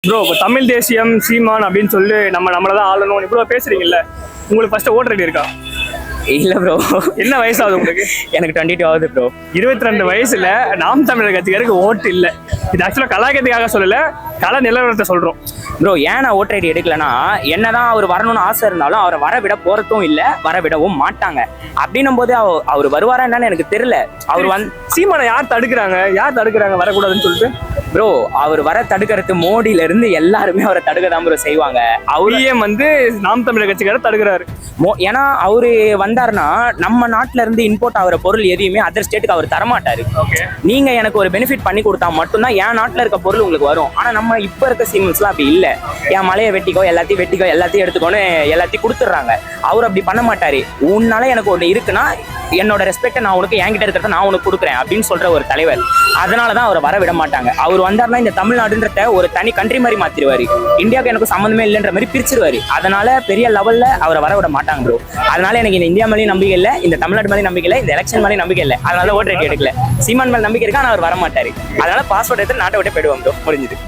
Bro இப்போ தமிழ் தேசியம் சீமான் அப்படின்னு சொல்லி நம்மளை தான் ஆளணும் இவ்வளோ பேசுறீங்கல்ல, உங்களுக்கு ஃபர்ஸ்ட் ஓட்டர் ஐடி இருக்கா? இல்ல ப்ரோ. என்ன வயசாகுது உங்களுக்கு? எனக்கு 22 ஆகுது ப்ரோ. 22 வயசுல நாம் தமிழர் கட்சிக்காருக்கு ஓட்டு இல்லை. இது ஆக்சுவலாக கலாய்க்கிறதுக்காக சொல்லல, கல நிலவரத்தை சொல்றோம். ப்ரோ ஏன் நான் ஓட்டர் ஐடி எடுக்கலன்னா, என்னதான் அவர் வரணும்னு ஆசை இருந்தாலும் அவரை வர விட போறதும் இல்லை, வர விடவும் மாட்டாங்க. அப்படின்னும் போது அவர் வருவாரா என்னன்னு எனக்கு தெரியல. அவர் சீமானை யார் தடுக்கிறாங்க வரக்கூடாதுன்னு சொல்லிட்டு? ப்ரோ அவர் வர தடுக்கிறது மோடியில இருந்து எல்லாருமே அவரை தடுக்க தான் ப்ரோ செய்வாங்க. அவரையே வந்து நாம் தமிழர் கட்சிக்காரர் தடுக்கிறாரு. ஏன்னா அவரு வந்தாருன்னா நம்ம நாட்டுல இருந்து இம்போர்ட் ஆகிற பொருள் எதையுமே அதர் ஸ்டேட்டுக்கு அவர் தரமாட்டாரு. நீங்க எனக்கு ஒரு பெனிஃபிட் பண்ணி கொடுத்தா மட்டும்தான் என் நாட்டுல இருக்க பொருள் உங்களுக்கு வரும். ஆனா நம்ம இப்ப இருக்க சீமெண்ட்ஸ்லாம் அப்படி இல்லை. என் மலையை வெட்டிக்கோ, எல்லாத்தையும் எடுத்துக்கோன்னு எல்லாத்தையும் கொடுத்துட்றாங்க. அவர் அப்படி பண்ண மாட்டாரு. உன்னால எனக்கு ஒன்று இருக்குன்னா என்னோட ரெஸ்பெக்டை நான் உனக்கு என்கிட்ட இருக்கிறத நான் உனக்கு கொடுக்குறேன் அப்படின்னு சொல்ற ஒரு தலைவர். அதனாலதான் அவரை வர விட மாட்டாங்க. அவர் வந்தாருன்னா இந்த தமிழ்நாடுன்றத ஒரு தனி கண்ட்ரி மாதிரி மாத்திருவாரு. இந்தியாவுக்கு எனக்கு சம்மந்தமே இல்லைன்ற மாதிரி பிரிச்சிருவாரு. அதனால பெரிய லெவல்ல அவரை வர விட மாட்டாங்க ப்ரோ. அதனால எனக்கு இந்த இந்தியா மேலேயும் நம்பிக்கை இல்லை, இந்த தமிழ்நாடு மேலேயும் நம்பிக்கை இல்லை, இந்த எலெக்ஷன் மேலேயும் நம்பிக்கை இல்லை. அதனால ஓட்டர் ஐடி எடுக்கல. சீமான் மேல நம்பிக்கை இருக்கா, ஆனால் அவர் வர மாட்டாரு. அதனால பாஸ்போர்ட் எடுத்து நாட்டை விட்டு போயிடுவோம் ப்ரோ. முடிஞ்சது.